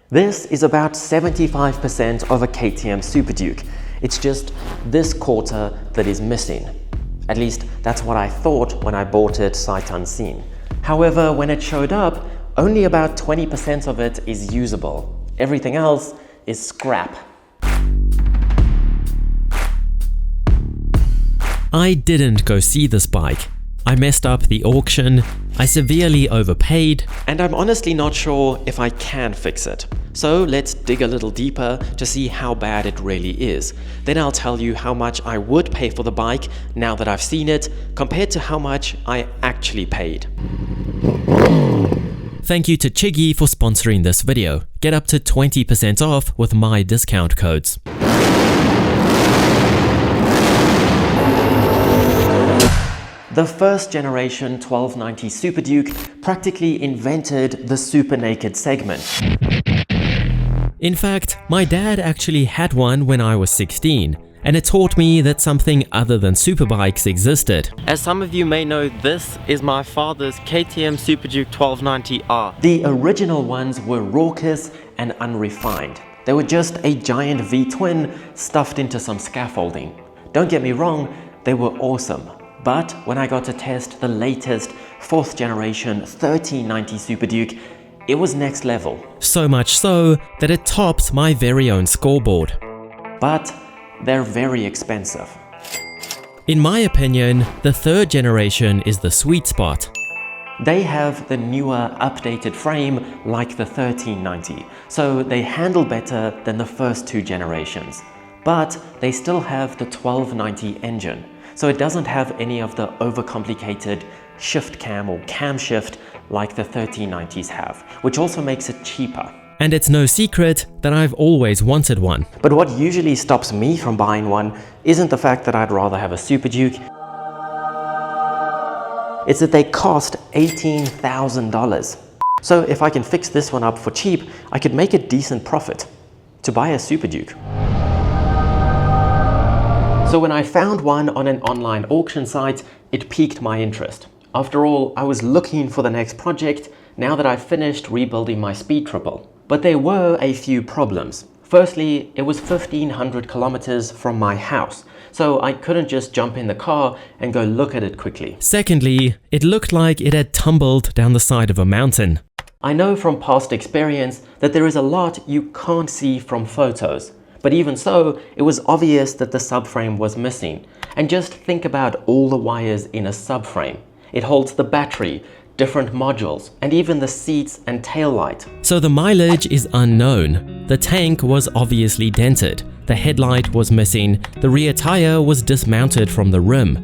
This is about 75% of a KTM Super Duke. It's just this quarter that is missing. At least that's what I thought when I bought it sight unseen. However, when it showed up, only about 20% of it is usable. Everything else is scrap. I didn't go see this bike. I messed up the auction, I severely overpaid, and I'm honestly not sure if I can fix it. So let's dig a little deeper to see how bad it really is. Then I'll tell you how much I would pay for the bike now that I've seen it, compared to how much I actually paid. Thank you to CHIGEE for sponsoring this video. Get up to 20% off with my discount codes. The first generation 1290 Super Duke practically invented the super naked segment. In fact, my dad actually had one when I was 16, and it taught me that something other than superbikes existed. As some of you may know, this is my father's KTM Super Duke 1290R. The original ones were raucous and unrefined. They were just a giant V-twin stuffed into some scaffolding. Don't get me wrong, they were awesome. But when I got to test the latest 4th generation 1390 Super Duke, it was next level. So much so that it tops my very own scoreboard. But they're very expensive. In my opinion, the 3rd generation is the sweet spot. They have the newer, updated frame like the 1390, so they handle better than the first 2 generations. But they still have the 1290 engine. So it doesn't have any of the overcomplicated shift cam or cam shift like the 1390s have, which also makes it cheaper. And it's no secret that I've always wanted one. But what usually stops me from buying one isn't the fact that I'd rather have a Super Duke. It's that they cost $18,000. So if I can fix this one up for cheap, I could make a decent profit to buy a Super Duke. So when I found one on an online auction site, it piqued my interest. After all, I was looking for the next project now that I've finished rebuilding my speed triple. But there were a few problems. Firstly, it was 1,500 kilometers from my house, so I couldn't just jump in the car and go look at it quickly. Secondly, it looked like it had tumbled down the side of a mountain. I know from past experience that there is a lot you can't see from photos. But even so, it was obvious that the subframe was missing. And just think about all the wires in a subframe. It holds the battery, different modules, and even the seats and taillight. So the mileage is unknown. The tank was obviously dented, the headlight was missing, the rear tire was dismounted from the rim.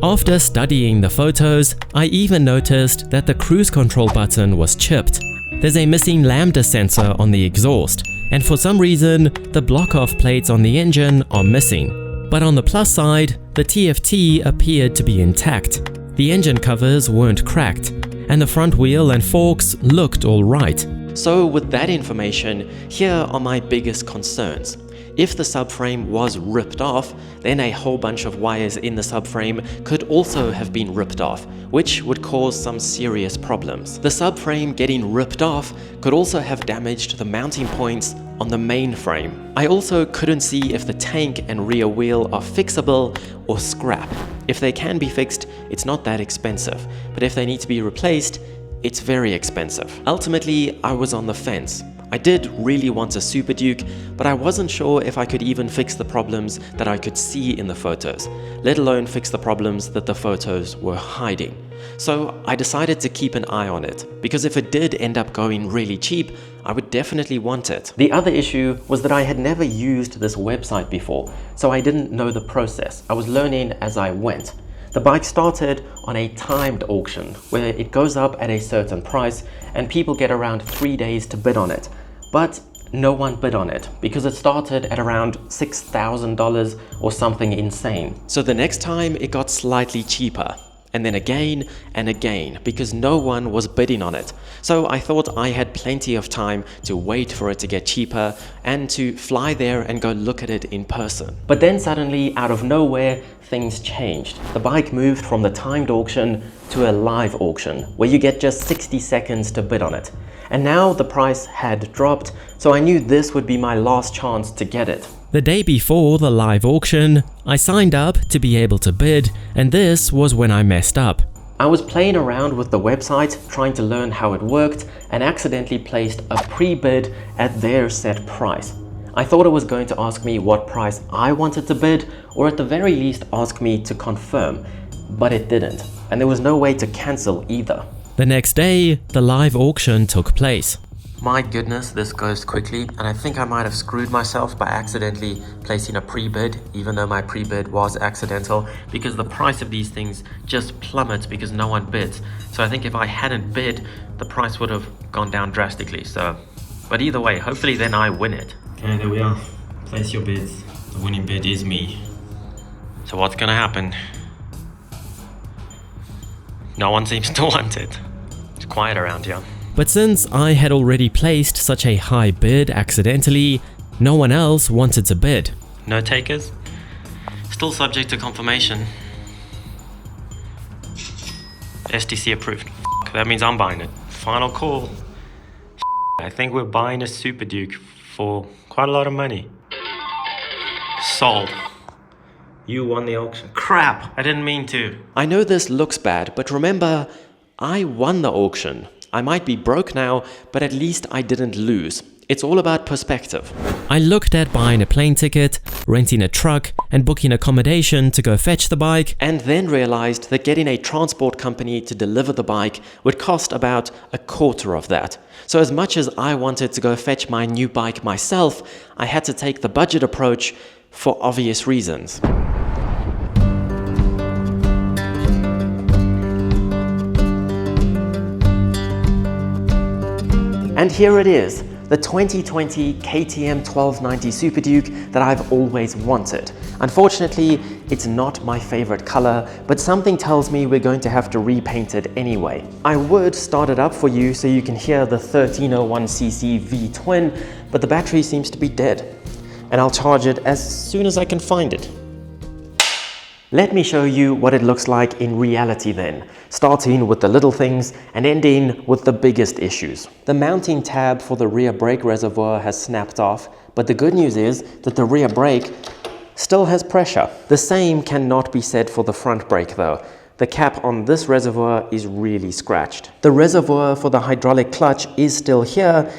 After studying the photos, I even noticed that the cruise control button was chipped. There's a missing lambda sensor on the exhaust, and for some reason, the block-off plates on the engine are missing. But on the plus side, the TFT appeared to be intact. The engine covers weren't cracked, and the front wheel and forks looked alright. So with that information, here are my biggest concerns. If the subframe was ripped off, then a whole bunch of wires in the subframe could also have been ripped off, which would cause some serious problems. The subframe getting ripped off could also have damaged the mounting points on the main frame. I also couldn't see if the tank and rear wheel are fixable or scrap. If they can be fixed, it's not that expensive, but if they need to be replaced, it's very expensive. Ultimately, I was on the fence. I did really want a Super Duke, but I wasn't sure if I could even fix the problems that I could see in the photos, let alone fix the problems that the photos were hiding. So I decided to keep an eye on it, because if it did end up going really cheap, I would definitely want it. The other issue was that I had never used this website before, so I didn't know the process. I was learning as I went. The bike started on a timed auction where it goes up at a certain price and people get around 3 days to bid on it. But no one bid on it because it started at around $6,000 or something insane. So the next time it got slightly cheaper. and then again and again because no one was bidding on it. So I thought I had plenty of time to wait for it to get cheaper and to fly there and go look at it in person. But then suddenly, out of nowhere, things changed. The bike moved from the timed auction to a live auction where you get just 60 seconds to bid on it. And now the price had dropped, so I knew this would be my last chance to get it. The day before the live auction, I signed up to be able to bid, and this was when I messed up. I was playing around with the website, trying to learn how it worked, and accidentally placed a pre-bid at their set price. I thought it was going to ask me what price I wanted to bid, or at the very least ask me to confirm, but it didn't, and there was no way to cancel either. The next day, the live auction took place. My goodness, this goes quickly, and I think I might have screwed myself by accidentally placing a pre-bid, even though my pre-bid was accidental, because the price of these things just plummets because no one bids. So I think if I hadn't bid, the price would have gone down drastically. But either way, hopefully then I win it. Okay, there we are. Place your bids. The winning bid is me. So what's gonna happen? No one seems to want it. It's quiet around here. But since I had already placed such a high bid accidentally, no one else wanted to bid. No takers? Still subject to confirmation. STC approved. That means I'm buying it. Final call. I think we're buying a Super Duke for quite a lot of money. Sold. You won the auction. Crap, I didn't mean to. I know this looks bad, but remember, I won the auction. I might be broke now, but at least I didn't lose. It's all about perspective. I looked at buying a plane ticket, renting a truck, and booking accommodation to go fetch the bike, And then realized that getting a transport company to deliver the bike would cost about a quarter of that. So as much as I wanted to go fetch my new bike myself, I had to take the budget approach for obvious reasons. And here it is, the 2020 KTM 1290 Super Duke that I've always wanted. Unfortunately, it's not my favorite color, but something tells me we're going to have to repaint it anyway. I would start it up for you so you can hear the 1301cc V-twin, but the battery seems to be dead. And I'll charge it as soon as I can find it. Let me show you what it looks like in reality then, starting with the little things and ending with the biggest issues. The mounting tab for the rear brake reservoir has snapped off, but the good news is that the rear brake still has pressure. The same cannot be said for the front brake though. The cap on this reservoir is really scratched. The reservoir for the hydraulic clutch is still here,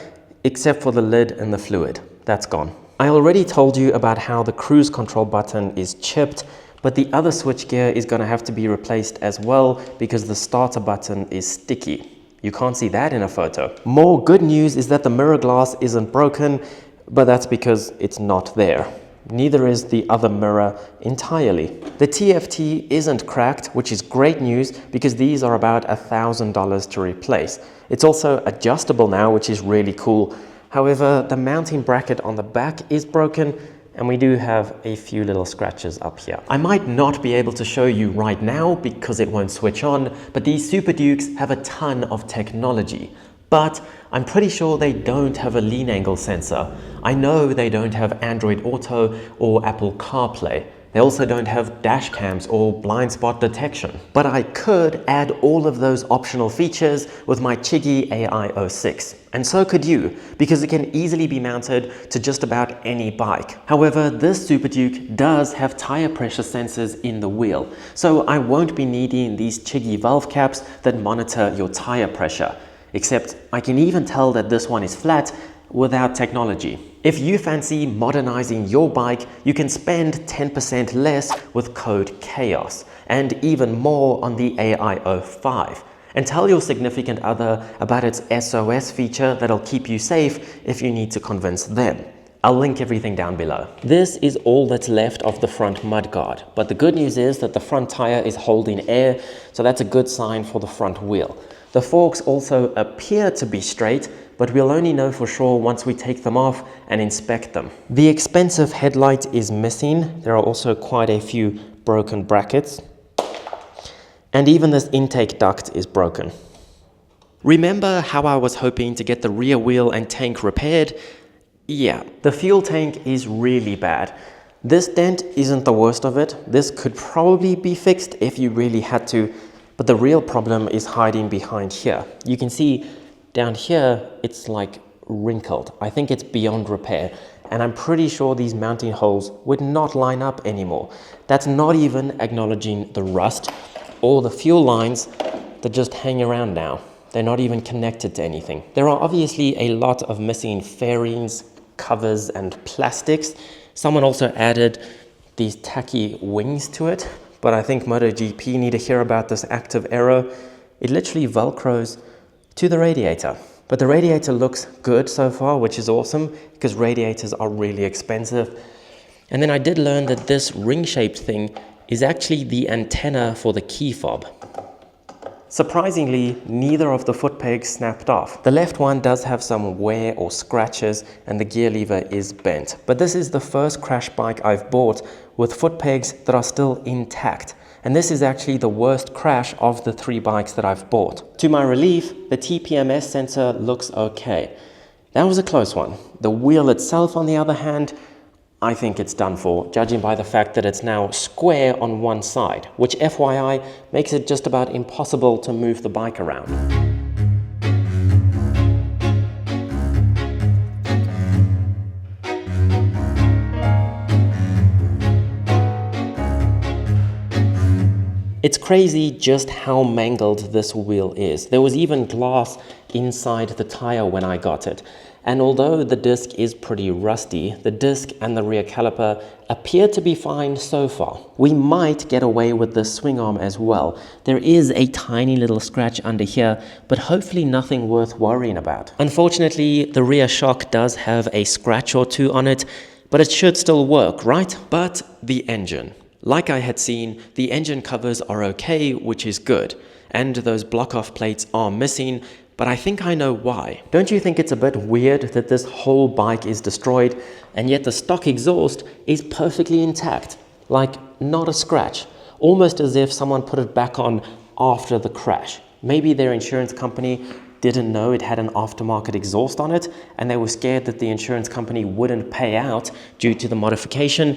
except for the lid and the fluid. That's gone. I already told you about how the cruise control button is chipped, but the other switchgear is going to have to be replaced as well because the starter button is sticky. You can't see that in a photo. More good news is that the mirror glass isn't broken, but that's because it's not there. Neither is the other mirror entirely. The TFT isn't cracked, which is great news because these are about $1,000 to replace. It's also adjustable now, which is really cool. However, the mounting bracket on the back is broken, and we do have a few little scratches up here. I might not be able to show you right now because it won't switch on, but these Super Dukes have a ton of technology. But I'm pretty sure they don't have a lean angle sensor. I know they don't have Android Auto or Apple CarPlay. They also don't have dash cams or blind spot detection. But I could add all of those optional features with my CHIGEE AI06. And so could you, because it can easily be mounted to just about any bike. However, this Super Duke does have tire pressure sensors in the wheel, so I won't be needing these CHIGEE valve caps that monitor your tire pressure. Except I can even tell that this one is flat without technology. If you fancy modernizing your bike, you can spend 10% less with code CHAOS and even more on the AI05. And tell your significant other about its SOS feature that'll keep you safe if you need to convince them. I'll link everything down below. This is all that's left of the front mudguard, but the good news is that the front tire is holding air, so that's a good sign for the front wheel. The forks also appear to be straight, but we'll only know for sure once we take them off and inspect them. The expensive headlight is missing. There are also quite a few broken brackets. And even this intake duct is broken. Remember how I was hoping to get the rear wheel and tank repaired? Yeah, the fuel tank is really bad. This dent isn't the worst of it. This could probably be fixed if you really had to, but the real problem is hiding behind here. You can see down here, it's like wrinkled. I think it's beyond repair, and I'm pretty sure these mounting holes would not line up anymore. That's not even acknowledging the rust or the fuel lines that just hang around now. They're not even connected to anything. There are obviously a lot of missing fairings, covers, and plastics. Someone also added these tacky wings to it, but I think MotoGP need to hear about this active error. It literally velcros to the radiator. But the radiator looks good so far, which is awesome because radiators are really expensive. And then I did learn that this ring-shaped thing is actually the antenna for the key fob. Surprisingly, neither of the foot pegs snapped off. The left one does have some wear or scratches and the gear lever is bent. But this is the first crash bike I've bought with foot pegs that are still intact. And this is actually the worst crash of the 3 bikes that I've bought. To my relief, the TPMS sensor looks okay. That was a close one. The wheel itself, on the other hand, I think it's done for, judging by the fact that it's now square on one side, which FYI makes it just about impossible to move the bike around. It's crazy just how mangled this wheel is. There was even glass inside the tire when I got it. And although the disc is pretty rusty, the disc and the rear caliper appear to be fine so far. We might get away with the swing arm as well. There is a tiny little scratch under here, but hopefully nothing worth worrying about. Unfortunately, the rear shock does have a scratch or two on it, but it should still work, right? But the engine. Like I had seen, the engine covers are okay, which is good. And those block-off plates are missing, but I think I know why. Don't you think it's a bit weird that this whole bike is destroyed and yet the stock exhaust is perfectly intact? Like, not a scratch. Almost as if someone put it back on after the crash. Maybe their insurance company didn't know it had an aftermarket exhaust on it and they were scared that the insurance company wouldn't pay out due to the modification.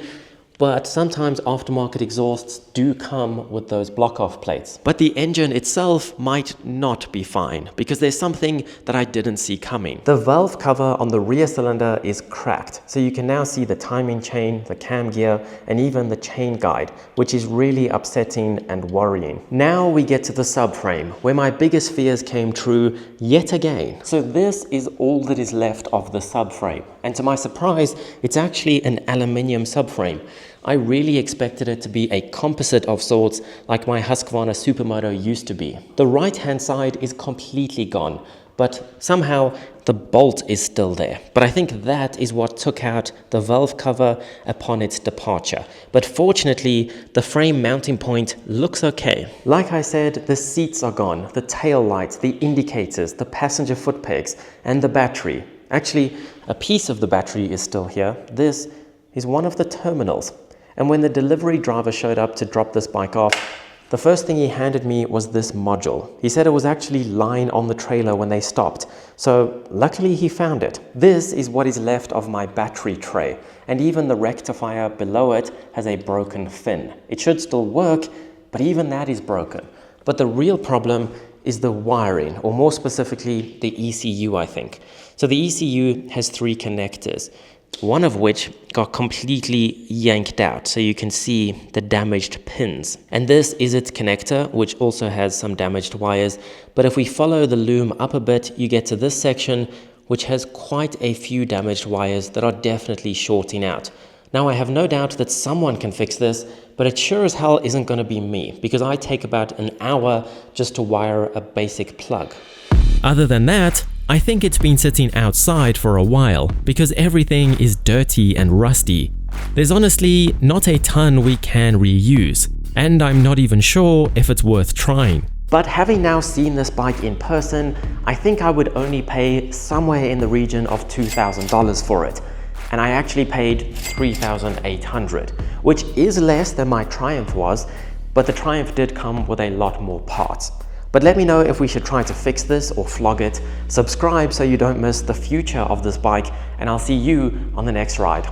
But sometimes aftermarket exhausts do come with those block-off plates. But the engine itself might not be fine, because there's something that I didn't see coming. The valve cover on the rear cylinder is cracked, so you can now see the timing chain, the cam gear, and even the chain guide, which is really upsetting and worrying. Now we get to the subframe, where my biggest fears came true yet again. So this is all that is left of the subframe, and to my surprise, it's actually an aluminium subframe. I really expected it to be a composite of sorts like my Husqvarna Supermoto used to be. The right-hand side is completely gone, but somehow the bolt is still there. But I think that is what took out the valve cover upon its departure. But fortunately, the frame mounting point looks okay. Like I said, the seats are gone, the tail lights, the indicators, the passenger foot pegs, and the battery. Actually, a piece of the battery is still here. This is one of the terminals. And when the delivery driver showed up to drop this bike off, the first thing he handed me was this module. He said it was actually lying on the trailer when they stopped, so luckily he found it. This is what is left of my battery tray, and even the rectifier below it has a broken fin. It should still work, but even that is broken. But the real problem is the wiring, or more specifically, the ECU, I think. So the ECU has 3 connectors. One of which got completely yanked out, so you can see the damaged pins. And this is its connector, which also has some damaged wires. But if we follow the loom up a bit, you get to this section, which has quite a few damaged wires that are definitely shorting out. Now, I have no doubt that someone can fix this, but it sure as hell isn't going to be me, because I take about an hour just to wire a basic plug. Other than that, I think it's been sitting outside for a while because everything is dirty and rusty. There's honestly not a ton we can reuse, and I'm not even sure if it's worth trying. But having now seen this bike in person, I think I would only pay somewhere in the region of $2,000 for it. And I actually paid $3,800, which is less than my Triumph was, but the Triumph did come with a lot more parts. But let me know if we should try to fix this or flog it. Subscribe so you don't miss the future of this bike, and I'll see you on the next ride.